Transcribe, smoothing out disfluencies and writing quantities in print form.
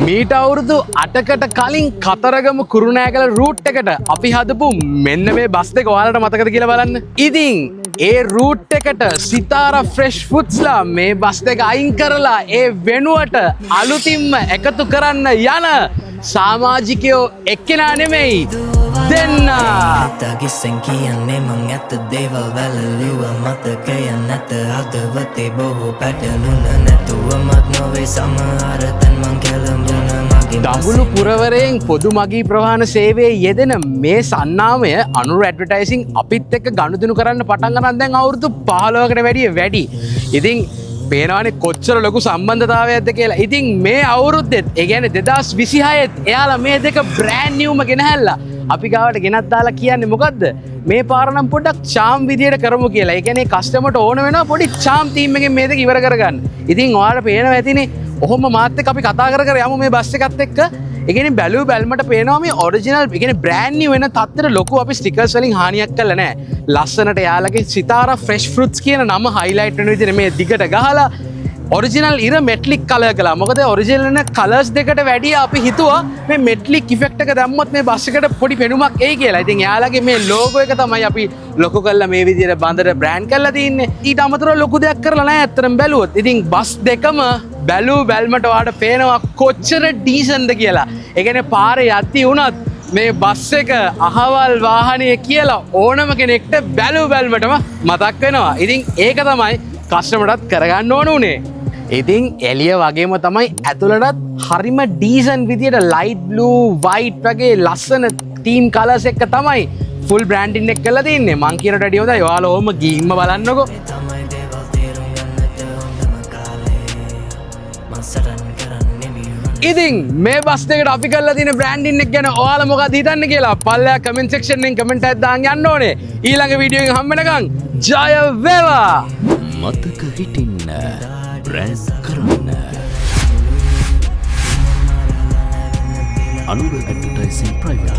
මීට අවුරුදු 8කට කලින් කතරගම කුරුණෑගල රූට් එකට අපි හදපු මෙන්න මේ බස් දෙක ඔයාලට මතකද කියලා බලන්න. ඉතින් ඒ රූට් එකට සිතාරා ෆ්‍රෙෂ් ෆුඩ්ස්ලා මේ බස් දෙක අයින් කරලා ඒ වෙනුවට අලුතින්ම එකතු කරන්න යන සමාජිකයෝ එක්කෙනා නෙමෙයි දෙන්න. තගිස්සෙන් කියන්නේ මං ඇත්ත දේවල් වැලලුව මතකය නැත හදවතේ බොහෝ පැටලුන නැතුව මත් නොවේ සමහර තැන් මං කැළඹුණ මගේ දඹුලු පුරවරයෙන් පොදු මගී ප්‍රවාහන සේවයේ යෙදෙන මේ සන්නාමය අනුර ඇඩ්වර්ටයිසිං අපිත් එක්ක ගනුදෙනු කරන්න පටන් ගන්න දැන් අවුරුදු 15කට වැඩි. ඉතින් පේනවානේ කොච්චර ලොකු සම්බන්ධතාවයක්ද කියලා. ඉතින් මේ අවුරුද්දෙත් ඒ කියන්නේ 2026ත් එයාලා මේ දෙක බ්‍රෑන්ඩ් නිව්ම ගෙනහැල්ලා අපි ගාවට ගෙනත් දාලා කියන්නේ මොකද්ද? මේ පාර නම් පොඩ්ඩක් චාම් විදියට කරමු කියලා. ඒ කියන්නේ කස්ටමර්ට ඕන වෙනවා පොඩි චාම් තීම් එකෙන් මේ දෙක ඉවර කරගන්න. ඉතින් ඔයාලට පේනවා ඇතිනේ. ඔහොම මාත් එක්ක අපි කතා කර යමු මේ බස් එකත් එක්ක. ඒ කියන්නේ බැලුව බැලමට පේනවා මේ ඔරිජිනල් ඒ කියන්නේ බ්‍රෑන්ඩ් නිව් වෙන තත්ත්වෙට ලොකු අපි ස්ටිකර්ස් වලින් හානියක් කළා නෑ. ලස්සනට යාළගේ සිතාරා ෆ්‍රෙෂ් ෆෘට්ස් කියන නම හයිලයිට් වෙන විදිහට මේ දිගට ගහලා ඔරිජිනල් ඉර මෙට්ලික් කලර් කළා. මොකද ඔරිජිනල් වෙන කලර්ස් දෙකට වැඩිය අපි හිතුවා මේ මෙට්ලික් ඉෆෙක්ට් එක දැම්මොත් මේ බස් එකට පොඩි පෙනුමක් එයි කියලා. ඉතින් යාළගේ මේ ලෝගෝ එක තමයි අපි ලොකු කරලා මේ විදිහට බඳට බ්‍රෑන්ඩ් කරලා තින්නේ. ඊට අමතරව ලොකු දෙයක් කරලා නැහැ අත්‍තරම් බැලුවොත්. ඉතින් බස් දෙකම බැලූ බැල්මට ඔයාලට පේනවා කොච්චර ඩීසන්ට්ද කියලා. ඒ කියන්නේ පාරේ යද්දී වුණත් මේ බස් එක අහවල් වාහනය කියලා ඕනම කෙනෙක්ට බැලූ බැල්මටම මතක් වෙනවා. ඉතින් ඒක තමයි කස්ටමර්ටත් කරගන්න ඕන උනේ. ඉතින් එළිය වගේම තමයි ඇතුළටත් හරිම ඩීසන්ට් විදියට ලයිට් බ්ලූ වයිට් වගේ ලස්සන තීම් කලර්ස් එක තමයි ෆුල් බ්‍රෑන්ඩින් එක කරලා තින්නේ. මං කියනට වැඩිය හොඳයි ඔයාලා ඕම ගිහින්ම බලන්නකෝ. තමයි දේවල් තේරුම් ගන්නට හොඳම කාලේ මං සටන් කරන්නේ නිවන. ඉතින් මේ බස් දෙකට අපි කරලා තියෙන බ්‍රෑන්ඩින් එක ගැන ඔයාලා මොකද හිතන්නේ කියලා පල්ලෙහා කමෙන්ට් සෙක්ෂන් එකෙන් කමෙන්ට් එකක් දාන්න යන්න ඕනේ. ඊළඟ වීඩියෝ එකෙන් හම්බ වෙනකන් ජය වේවා. මතක හිටින්න බ්‍රෑන්ඩ් කරන්න අනුර ඇඩ්වර්ටයිසිං ප්‍රයිවට්